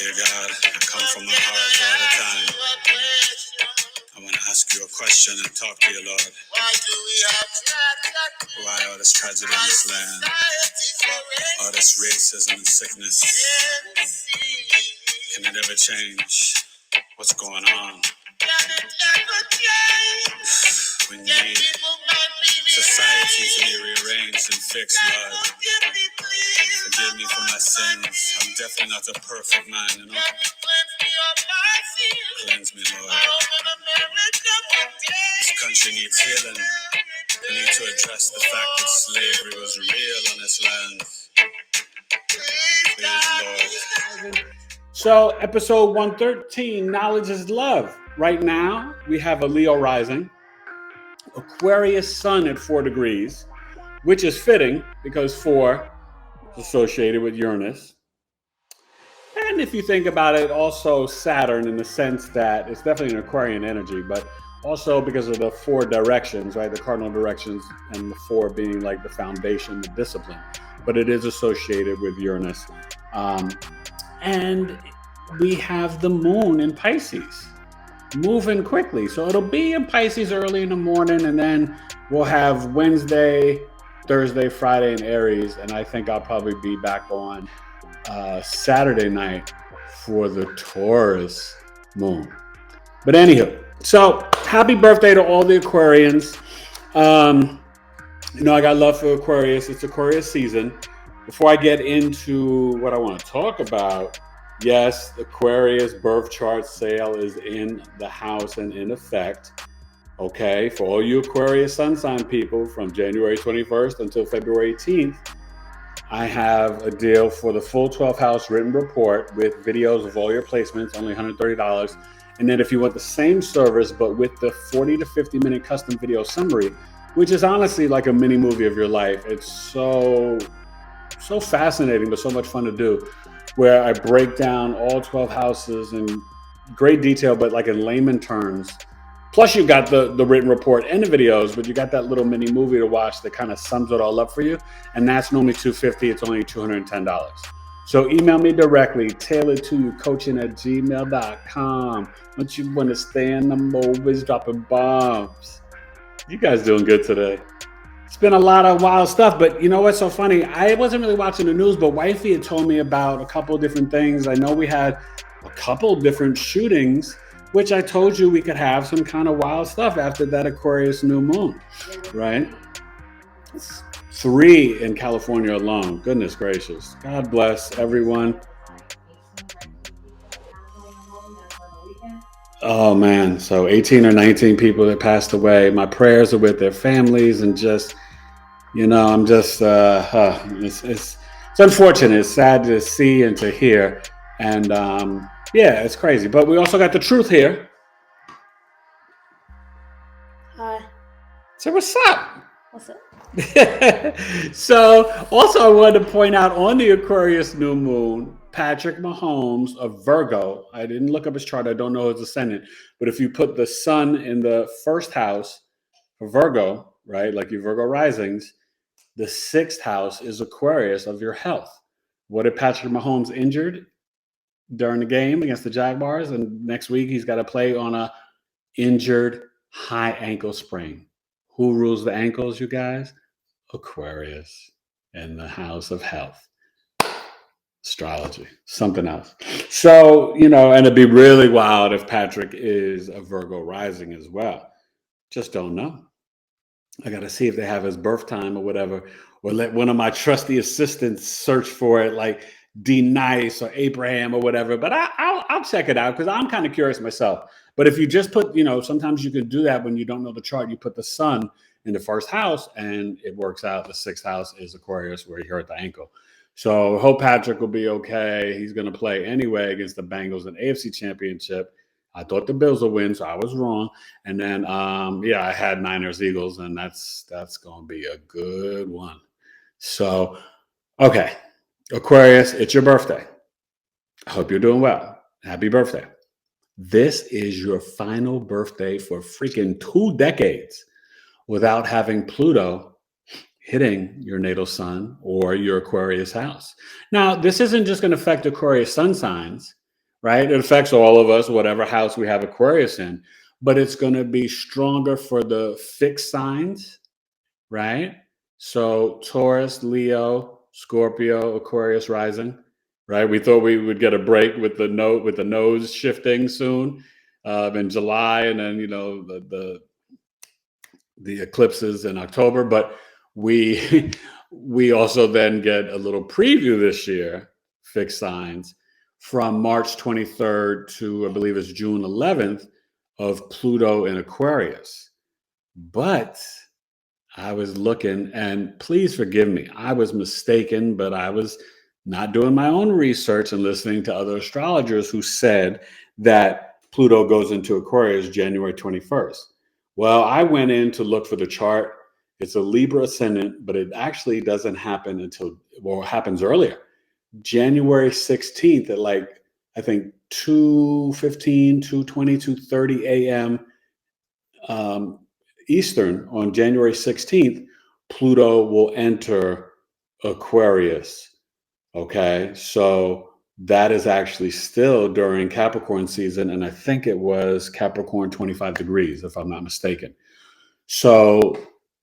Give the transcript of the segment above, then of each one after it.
Dear God, I come from my heart all the time. I want to ask you a question and talk to you, Lord. Why all this tragedy in this land? All this racism and sickness? Can it ever change? What's going on? We need society to be rearranged and fixed, Lord. Forgive me for my sins. I'm definitely not a perfect man, you know. Cleanse me, Lord. This country needs healing. We need to address the fact that slavery was real on this land. Please, Lord. So, episode 113, Knowledge is Love. Right now, we have a Leo rising, Aquarius sun at 4 degrees, which is fitting because 4 is associated with Uranus. And if you think about it, also Saturn in the sense that it's definitely an Aquarian energy, but also because of the 4 directions, right? The cardinal directions and the 4 being like the foundation, the discipline. But it is associated with Uranus. And we have the moon in Pisces moving quickly. So it'll be in Pisces early in the morning, and then we'll have Wednesday, Thursday, Friday in Aries. And I think I'll probably be back on Saturday night for the Taurus moon. But anywho, so happy birthday to all the Aquarians. I got love for Aquarius. It's Aquarius season. Before I get into what I want to talk about, yes, Aquarius birth chart sale is in the house and in effect. Okay, for all you Aquarius sun sign people, from January 21st until February 18th, I have a deal for the full 12 house written report with videos of all your placements, only $130. And then if you want the same service, but with the 40 to 50 minute custom video summary, which is honestly like a mini movie of your life. It's so fascinating, but so much fun to do, where I break down all 12 houses in great detail, but like in layman terms. Plus you got the written report and the videos, but you got that little mini movie to watch that kind of sums it all up for you. And that's normally $250. It's only $210. So email me directly, tailoredtoyoucoaching@gmail.com. Don't you want to stay in the movies, dropping bombs? You guys doing good today. It's been a lot of wild stuff, but you know what's so funny? I wasn't really watching the news, but Wifey had told me about a couple of different things. I know we had a couple of different shootings, which I told you we could have some kind of wild stuff after that Aquarius new moon, right? 3 in California alone. Goodness gracious. God bless everyone. Oh man, so 18 or 19 people that passed away. My prayers are with their families, and just, I'm just, it's unfortunate. It's sad to see and to hear. And it's crazy. But we also got the truth here. Hi. So what's up? What's up? So also I wanted to point out on the Aquarius new moon, Patrick Mahomes of Virgo. I didn't look up his chart. I don't know his ascendant. But if you put the sun in the first house for Virgo, right, like your Virgo risings, the 6th house is Aquarius of your health. What if Patrick Mahomes injured during the game against the Jaguars, and next week he's got to play on a injured high ankle sprain? Who rules the ankles, you guys? Aquarius in the house of health. Astrology, something else. So, and it'd be really wild if Patrick is a Virgo rising as well. Just don't know. I got to see if they have his birth time or whatever, or let one of my trusty assistants search for it, like D Nice or Abraham or whatever. But I'll check it out because I'm kind of curious myself. But if you just put, sometimes you can do that when you don't know the chart. You put the sun in the first house and it works out. The 6th house is Aquarius, where he hurt the ankle. So hope Patrick will be okay. He's going to play anyway against the Bengals in AFC Championship. I thought the Bills would win, so I was wrong. And then, I had Niners Eagles, and that's going to be a good one. So, okay, Aquarius, it's your birthday. I hope you're doing well. Happy birthday. This is your final birthday for freaking 2 decades without having Pluto hitting your natal sun or your Aquarius house. Now, this isn't just going to affect Aquarius sun signs. right? It affects all of us, whatever house we have Aquarius in, but it's going to be stronger for the fixed signs, right? So Taurus, Leo, Scorpio, Aquarius rising, right? We thought we would get a break with the nose shifting soon in July, and then the eclipses in October, but we we also then get a little preview this year, fixed signs, from March 23rd to I believe it's June 11th of Pluto in Aquarius. But I was looking, and please forgive me, I was mistaken, but I was not doing my own research and listening to other astrologers who said that Pluto goes into Aquarius January 21st. Well, I went in to look for the chart. It's a Libra ascendant, but it actually doesn't happen until, well, it happens earlier. January 16th at like, I think 2:15, 2:20, 2:30 a.m. Eastern on January 16th, Pluto will enter Aquarius. Okay, so that is actually still during Capricorn season, and I think it was Capricorn 25 degrees, if I'm not mistaken. So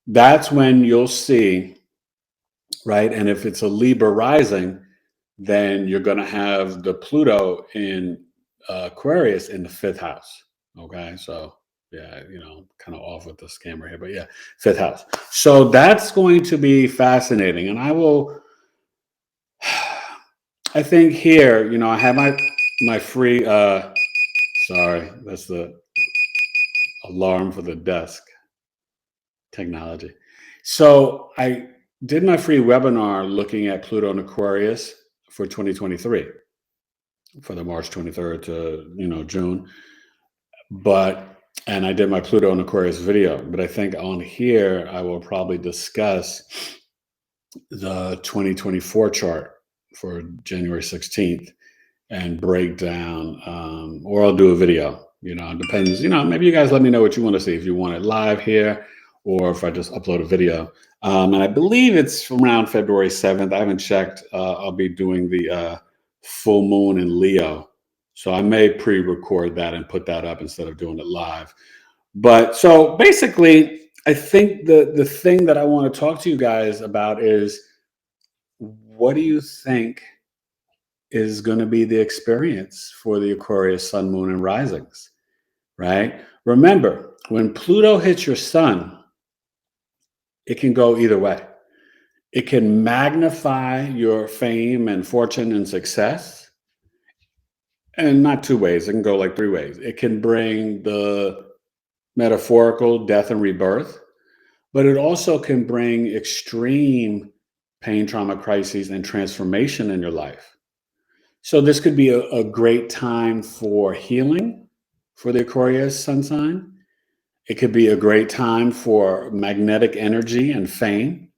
that's when you'll see, right? And if it's a Libra rising, then you're going to have the Pluto in Aquarius in the fifth house. Okay, so yeah, kind of off with this camera here, but yeah, fifth house. So that's going to be fascinating, and I think here, I have my free. Sorry, that's the alarm for the desk technology. So I did my free webinar looking at Pluto and Aquarius for 2023, for the March 23rd to June. And I did my Pluto and Aquarius video, but I think on here I will probably discuss the 2024 chart for January 16th and break down, or I'll do a video. It depends. Maybe you guys let me know what you want to see. If you want it live here, or if I just upload a video. And I believe it's around February 7th. I haven't checked. I'll be doing the full moon in Leo. So I may pre-record that and put that up instead of doing it live. But so basically, I think the thing that I want to talk to you guys about is, what do you think is going to be the experience for the Aquarius sun, moon, and risings, right? Remember, when Pluto hits your sun, it can go either way. It can magnify your fame and fortune and success. And not two ways, it can go like three ways. It can bring the metaphorical death and rebirth, but it also can bring extreme pain, trauma, crises, and transformation in your life. So this could be a great time for healing for the Aquarius sun sign. It could be a great time for magnetic energy and fame.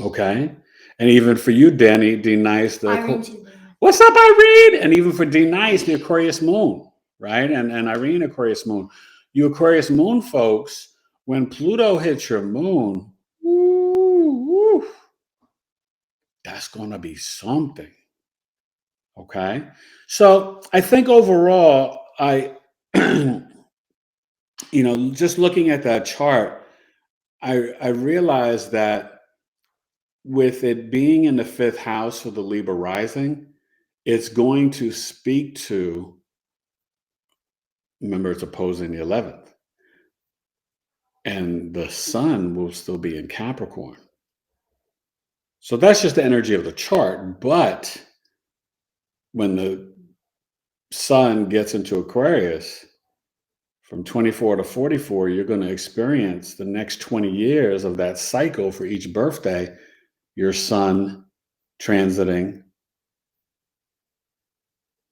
Okay. And even for you, Danny, D Nice, what's up, Irene? And even for D Nice, the Aquarius moon, right? And Irene, Aquarius moon. You Aquarius moon folks, when Pluto hits your moon, that's going to be something. Okay. So I think overall, just looking at that chart, I realized that with it being in the fifth house for the Libra rising, it's going to speak to, remember, it's opposing the 11th. And the sun will still be in Capricorn. So that's just the energy of the chart. But when the sun gets into Aquarius, from 24 to 44, you're going to experience the next 20 years of that cycle for each birthday, your sun transiting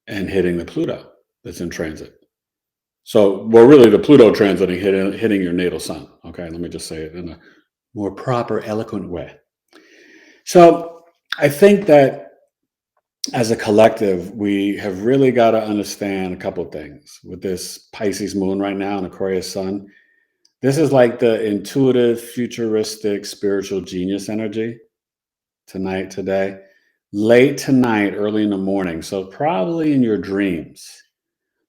and hitting the Pluto that's in transit. So, well, really the Pluto transiting hitting your natal sun. Okay, let me just say it in a more proper, eloquent way. So I think that as a collective, we have really got to understand a couple of things with this Pisces moon right now and Aquarius sun. This is like the intuitive, futuristic, spiritual genius energy today. late tonight, early in the morning. So probably in your dreams.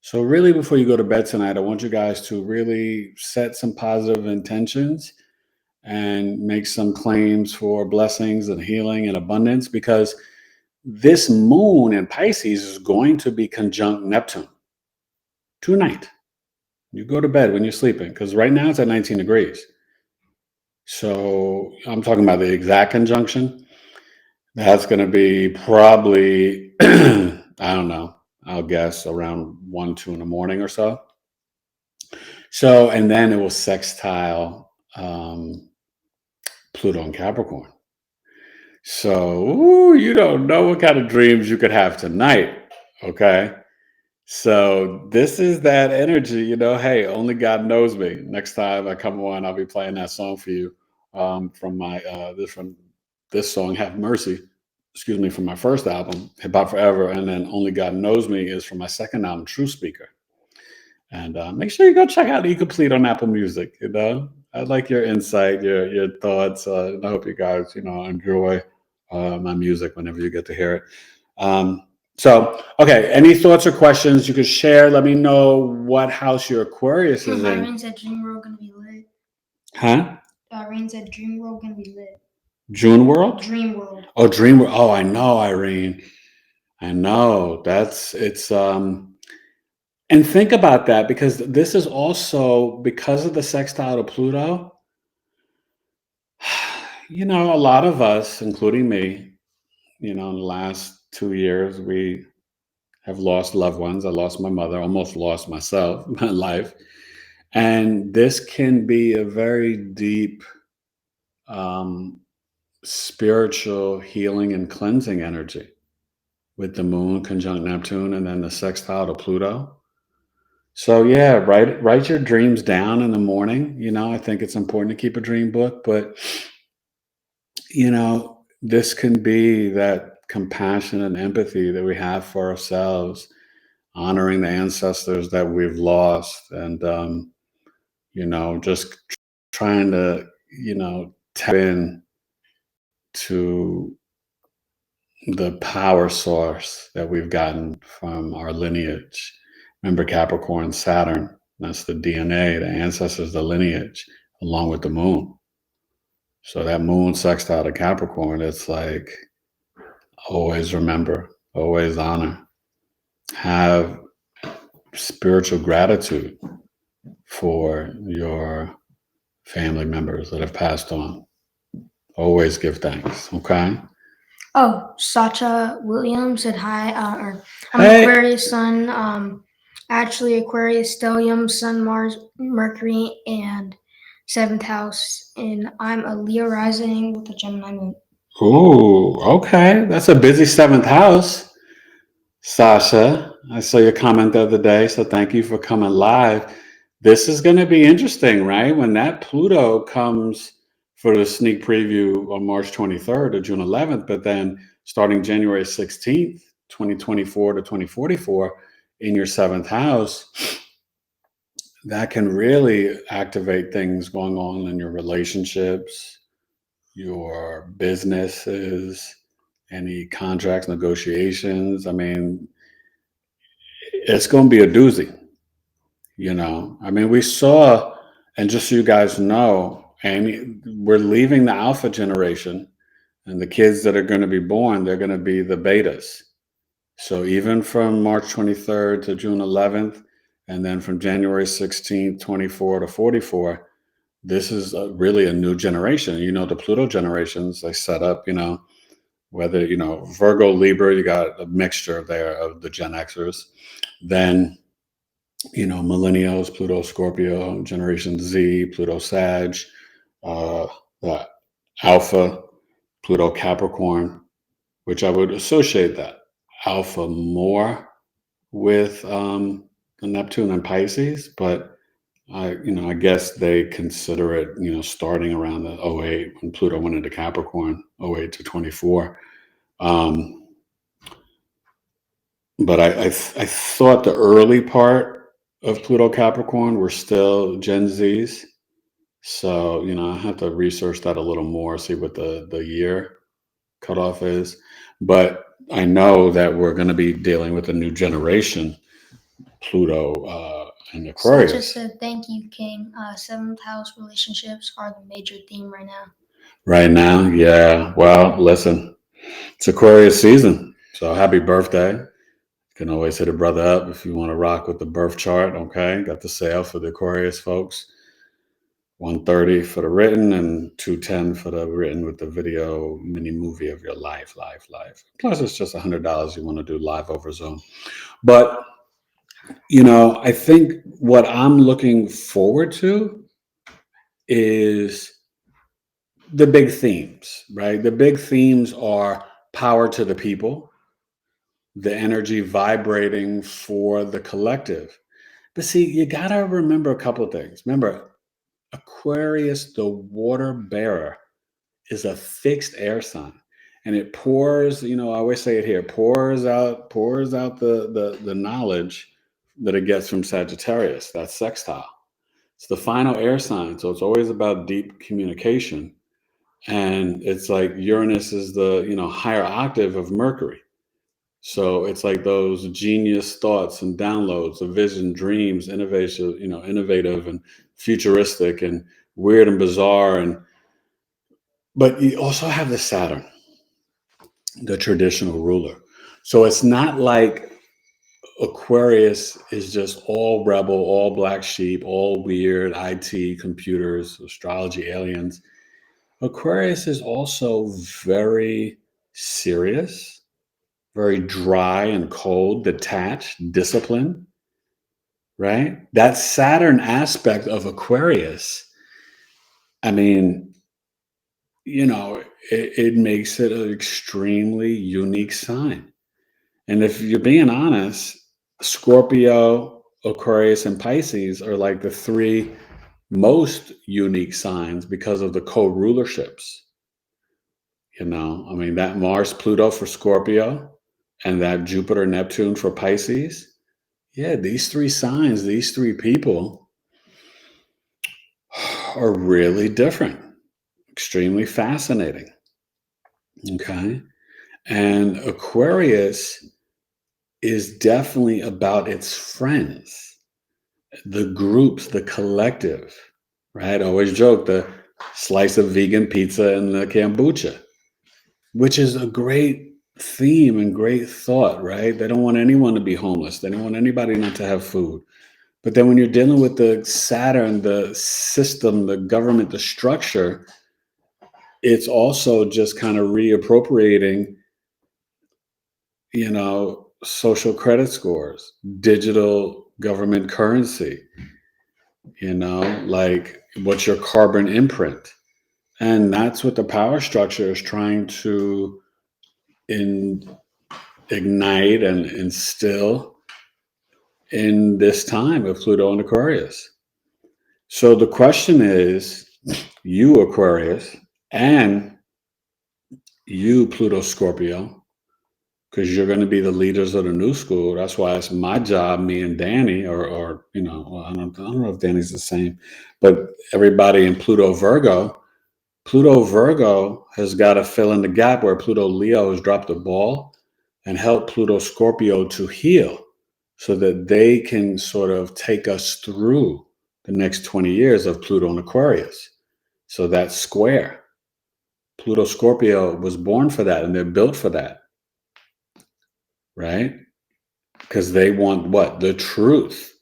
So really before you go to bed tonight, I want you guys to really set some positive intentions and make some claims for blessings and healing and abundance, because this moon in Pisces is going to be conjunct Neptune tonight. You go to bed when you're sleeping, because right now it's at 19 degrees. So I'm talking about the exact conjunction. That's going to be probably, I don't know, I'll guess around 1, 2 in the morning or so. So, and then it will sextile Pluto and Capricorn. So, you don't know what kind of dreams you could have tonight. Okay. So, this is that energy, hey, only God knows me. Next time I come on, I'll be playing that song for you from this song, Have Mercy, excuse me, from my first album, Hip Hop Forever. And then Only God Knows Me is from my second album, True Speaker. And make sure you go check out E Complete on Apple Music. I like your insight, your thoughts. And I hope you guys, enjoy my music whenever you get to hear it. So, okay, any thoughts or questions you could share? Let me know what house your Aquarius is in. Irene said Dream World gonna be lit. Huh? Irene said Dream World gonna be lit. June World? Dream World. Oh, Dream World. Oh, I know, Irene. I know. It's and think about that, because this is also because of the sextile to Pluto. A lot of us, including me, in the last 2 years, we have lost loved ones. I lost my mother, almost lost myself, my life. And this can be a very deep spiritual healing and cleansing energy with the moon conjunct Neptune and then the sextile to Pluto. So yeah, write your dreams down in the morning. I think it's important to keep a dream book, but this can be that compassion and empathy that we have for ourselves, honoring the ancestors that we've lost, and just trying to tap in to the power source that we've gotten from our lineage. Remember, Capricorn, Saturn, that's the DNA, the ancestors, the lineage, along with the moon. So that moon sextile to Capricorn, it's like, always remember, always honor, have spiritual gratitude for your family members that have passed on. Always give thanks, okay? Oh, Sacha Williams said hi. I'm Hey. Aquarius Sun. Actually, Aquarius Stellium, Sun, Mars, Mercury, and 7th house. And I'm a Leo rising with a Gemini moon. Ooh, okay. That's a busy 7th house, Sasha. I saw your comment the other day, so thank you for coming live. This is going to be interesting, right? When that Pluto comes for the sneak preview on March 23rd to June 11th, but then starting January 16th, 2024 to 2044 in your 7th house, that can really activate things going on in your relationships, your businesses, any contracts, negotiations. I mean, it's going to be a doozy. We saw, and just so you guys know, Amy, we're leaving the alpha generation, and the kids that are going to be born, they're going to be the betas. So even from March 23rd to June 11th, and then from January 16th, 24 to 44, this is really a new generation. The Pluto generations, they set up, whether, Virgo, Libra, you got a mixture there of the Gen Xers. Then, millennials, Pluto, Scorpio, Generation Z, Pluto, Sag, the Alpha, Pluto, Capricorn, which I would associate that Alpha more with the Neptune and Pisces, but I guess they consider it, starting around the 08 when Pluto went into Capricorn, 08 to 24. But I thought the early part of Pluto Capricorn were still Gen Zs. So, I have to research that a little more, see what the year cutoff is. But I know that we're going to be dealing with a new generation, Pluto and So Aquarius. just a thank you, King. Seventh house relationships are the major theme right now. Right now, yeah. Well, listen, it's Aquarius season, so happy birthday. You can always hit a brother up if you want to rock with the birth chart. Okay, got the sale for the Aquarius folks. $130 for the written and $210 for the written with the video mini movie of your life. Plus, it's just $100 you want to do live over Zoom. But I think what I'm looking forward to is the big themes, right? The big themes are power to the people, the energy vibrating for the collective. But see, you got to remember a couple of things. Remember, Aquarius, the water bearer, is a fixed air sign. And it pours, I always say it here, pours out the knowledge that it gets from Sagittarius. That's sextile. It's the final air sign. So it's always about deep communication. And it's like Uranus is the, higher octave of Mercury. So it's like those genius thoughts and downloads of vision, dreams, innovation, innovative and futuristic and weird and bizarre. But you also have the Saturn, the traditional ruler. So it's not like Aquarius is just all rebel, all black sheep, all weird, IT, computers, astrology, aliens. Aquarius is also very serious, very dry and cold, detached, disciplined, right? That Saturn aspect of Aquarius, I mean, it makes it an extremely unique sign. And if you're being honest, Scorpio, Aquarius, and Pisces are like the three most unique signs because of the co-rulerships. That Mars, Pluto for Scorpio and that Jupiter, Neptune for Pisces. Yeah, these three signs, these three people are really different, extremely fascinating. Okay. And Aquarius is definitely about its friends, the groups, the collective, right? I always joke the slice of vegan pizza and the kombucha, which is a great theme and great thought, right? They don't want anyone to be homeless. They don't want anybody not to have food. But then when you're dealing with the Saturn, the system, the government, the structure, it's also just kind of reappropriating, social credit scores, digital government currency, like what's your carbon imprint? And that's what the power structure is trying to ignite and instill in this time of Pluto and Aquarius. So the question is, you Aquarius and you Pluto Scorpio, because you're going to be the leaders of the new school. That's why it's my job, me and Danny, or well, I don't know if Danny's the same, but everybody in Pluto Virgo has got to fill in the gap where Pluto Leo has dropped the ball and help Pluto Scorpio to heal so that they can sort of take us through the next 20 years of Pluto and Aquarius. So that square, Pluto Scorpio was born for that and they're built for that. Right? Because they want what? The truth,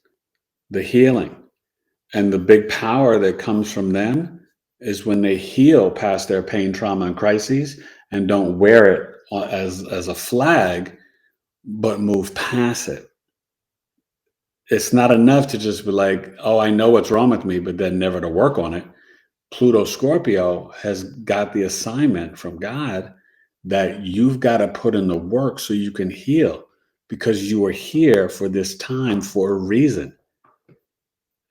the healing. And the big power that comes from them is when they heal past their pain, trauma, and crises and don't wear it as a flag, but move past it. It's not enough to just be like, oh, I know what's wrong with me, but then never to work on it. Pluto Scorpio has got the assignment from God that you've got to put in the work so you can heal, because you are here for this time for a reason.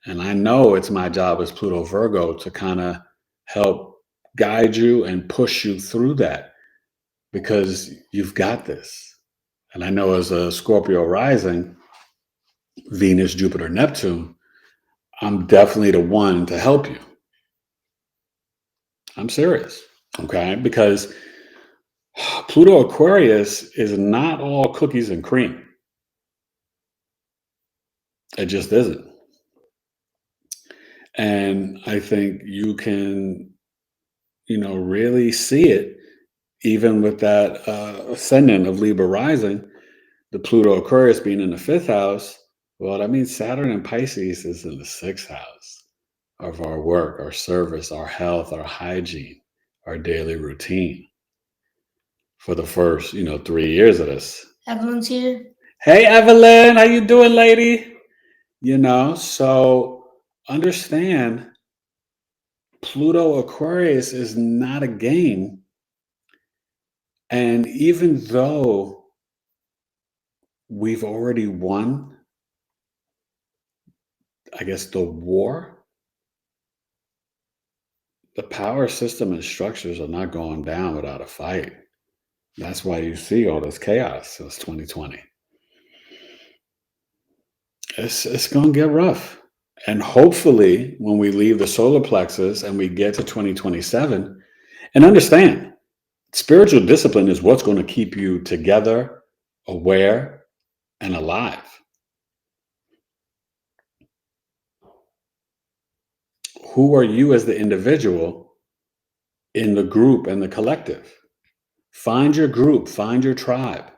And I know it's my job as Pluto Virgo to kind of help guide you and push you through that, because you've got this. And I know as a Scorpio rising, Venus, Jupiter, Neptune, I'm definitely the one to help you. I'm serious. Okay. Because Pluto Aquarius is not all cookies and cream. It just isn't. And I think you can, really see it even with that ascendant of Libra rising, the Pluto Aquarius being in the fifth house. Well, that means Saturn and Pisces is in the sixth house of our work, our service, our health, our hygiene, our daily routine for the first, 3 years of this. Evelyn's here. Hey, Evelyn, how you doing, lady? So understand Pluto Aquarius is not a game. And even though we've already won, I guess, the war, the power system and structures are not going down without a fight. That's why you see all this chaos since 2020. It's going to get rough. And hopefully, when we leave the solar plexus and we get to 2027, and understand, spiritual discipline is what's going to keep you together, aware, and alive. Who are you as the individual in the group and the collective? Find your group, find your tribe.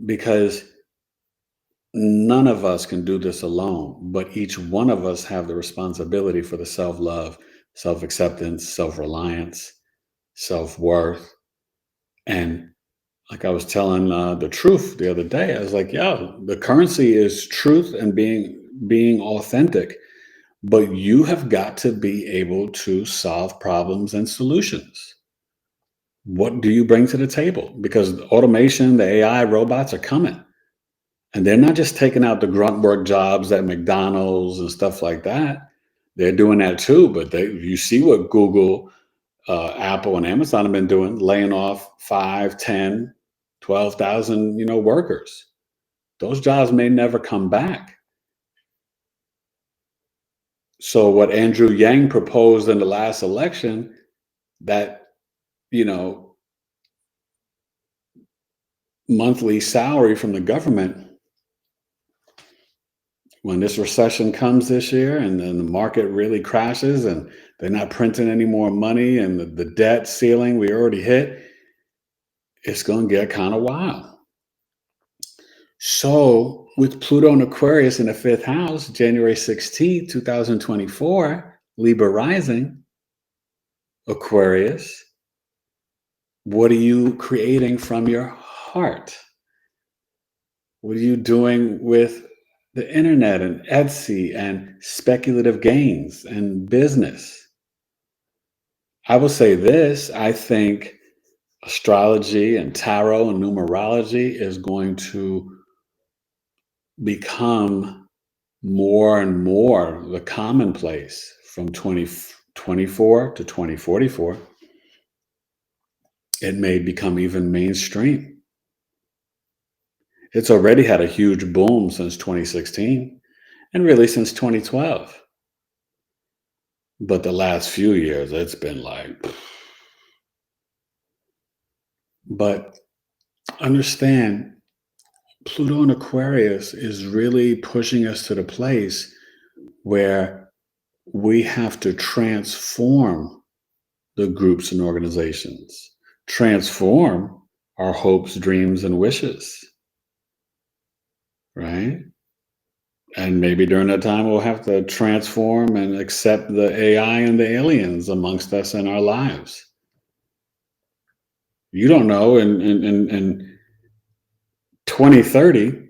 Because none of us can do this alone, but each one of us have the responsibility for the self-love, self-acceptance, self-reliance, self-worth. And like I was telling the truth the other day, I was like, the currency is truth and being authentic, but you have got to be able to solve problems and solutions. What do you bring to the table? Because automation, the AI, robots are coming. And they're not just taking out the grunt work jobs at McDonald's and stuff like that. They're doing that too, but you see what Google, Apple, and Amazon have been doing, laying off 5, 10, 12,000, workers. Those jobs may never come back. So what Andrew Yang proposed in the last election, that, monthly salary from the government, when this recession comes this year and then the market really crashes and they're not printing any more money and the debt ceiling we already hit, it's going to get kind of wild. So with Pluto and Aquarius in the fifth house, January 16th, 2024, Libra rising, Aquarius, what are you creating from your heart? What are you doing with the internet and Etsy and speculative gains and business? I will say this, I think astrology and tarot and numerology is going to become more and more the commonplace from 2024 to 2044. It may become even mainstream. It's already had a huge boom since 2016 and really since 2012. But the last few years, it's been like, but understand, Pluto and Aquarius is really pushing us to the place where we have to transform the groups and organizations, transform our hopes, dreams, and wishes, right? And maybe during that time, we'll have to transform and accept the AI and the aliens amongst us in our lives. You don't know, in 2030,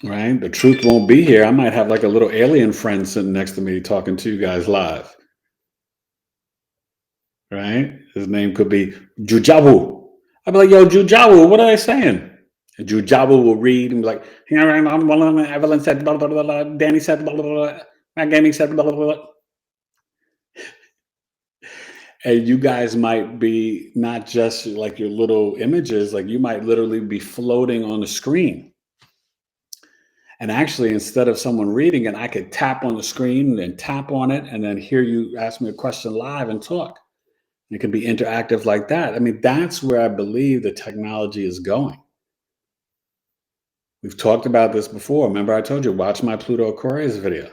right? The truth won't be here. I might have like a little alien friend sitting next to me talking to you guys live, right? His name could be Jujabu. I'd be like, yo, Jujabu, what are they saying? And Jujabu will read and be like, Evelyn said, blah, blah, blah, blah. Danny said, blah, blah, blah. Matt Gaming said, blah, blah, blah. And you guys might be not just like your little images, like you might literally be floating on the screen. And actually, instead of someone reading it, I could tap on the screen and tap on it and then hear you ask me a question live and talk. It can be interactive like that. I mean, that's where I believe the technology is going. We've talked about this before. Remember, I told you, watch my Pluto Aquarius video.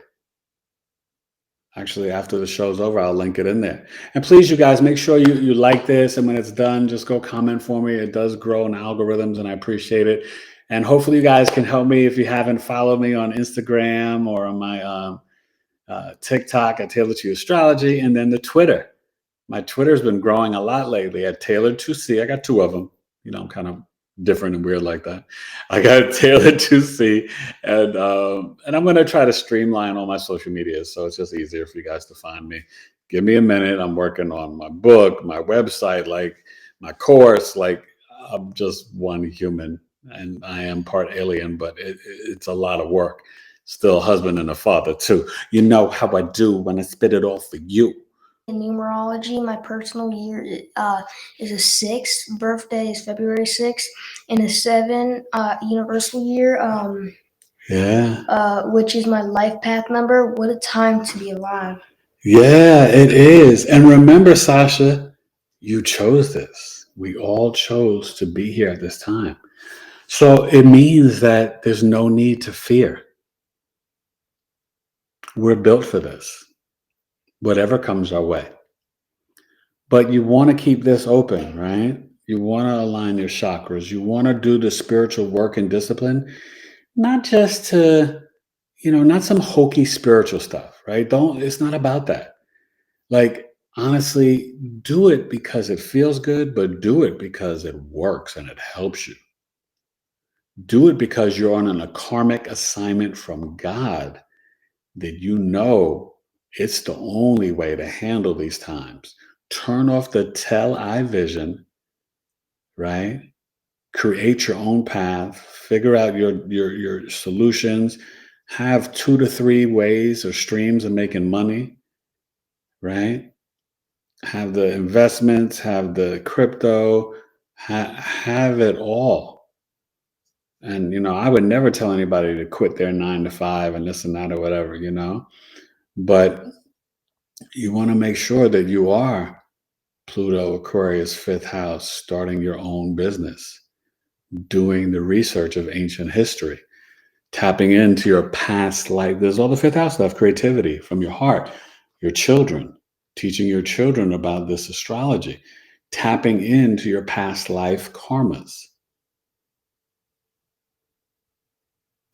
Actually, after the show's over, I'll link it in there. And please, you guys, make sure you like this. And when it's done, just go comment for me. It does grow in algorithms, and I appreciate it. And hopefully you guys can help me if you haven't followed me on Instagram or on my TikTok at Tailored to Astrology, and then the Twitter. My Twitter's been growing a lot lately at Tailored2C. I got 2 of them. You know, I'm kind of different and weird like that. I got Tailored2C, and I'm going to try to streamline all my social media, so it's just easier for you guys to find me. Give me a minute. I'm working on my book, my website, like my course. Like, I'm just one human, and I am part alien, but it's a lot of work. Still a husband and a father too. You know how I do when I spit it all for you. In numerology, my personal year is a 6. Birthday is February 6th, and a 7 universal year, which is my life path number. What a time to be alive. Yeah, it is. And remember, Sasha, you chose this. We all chose to be here at this time. So it means that there's no need to fear. We're built for this, whatever comes our way. But you want to keep this open, right? You want to align your chakras. You want to do the spiritual work and discipline, not just to, not some hokey spiritual stuff, right? It's not about that. Like, honestly, do it because it feels good, but do it because it works and it helps you. Do it because you're on a karmic assignment from God that you know it's the only way to handle these times. Turn off the tell-I vision, right? Create your own path. Figure out your solutions. Have 2 to 3 ways or streams of making money, right? Have the investments, have the crypto, have it all. And, I would never tell anybody to quit their 9 to 5 and this and that or whatever, but you want to make sure that you are Pluto, Aquarius, 5th house, starting your own business, doing the research of ancient history, tapping into your past life. There's all the 5th house stuff, creativity from your heart, your children, teaching your children about this astrology, tapping into your past life karmas.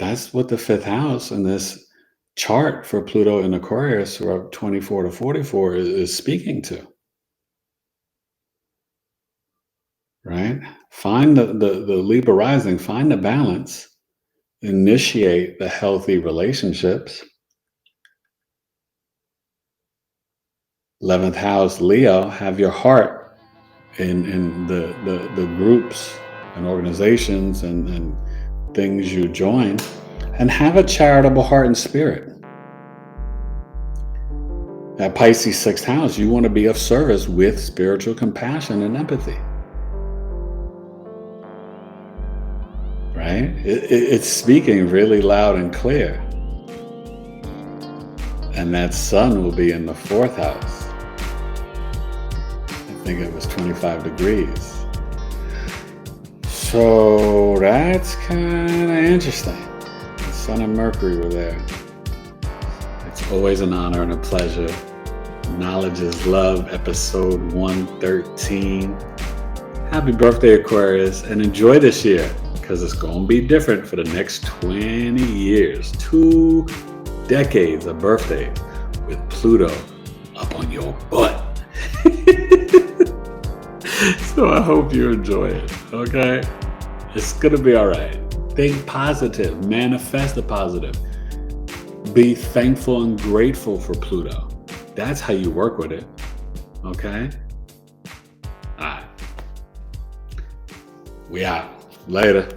That's what the 5th house in this chart for Pluto and Aquarius, or 24 to 44, is speaking to. Right? Find the Libra rising, find the balance, initiate the healthy relationships. 11th house, Leo, have your heart in the groups and organizations and things you join, and have a charitable heart and spirit. At Pisces 6th house, you want to be of service with spiritual compassion and empathy. Right? It's speaking really loud and clear. And that sun will be in the 4th house. I think it was 25 degrees. So that's kind of interesting. The Sun and Mercury were there. It's always an honor and a pleasure. Knowledge is Love, episode 113. Happy birthday, Aquarius, and enjoy this year, because it's going to be different for the next 20 years. 2 decades of birthdays with Pluto up on your butt. So I hope you enjoy it, okay? It's going to be all right. Think positive. Manifest the positive. Be thankful and grateful for Pluto. That's how you work with it, okay? All right. We out. Later.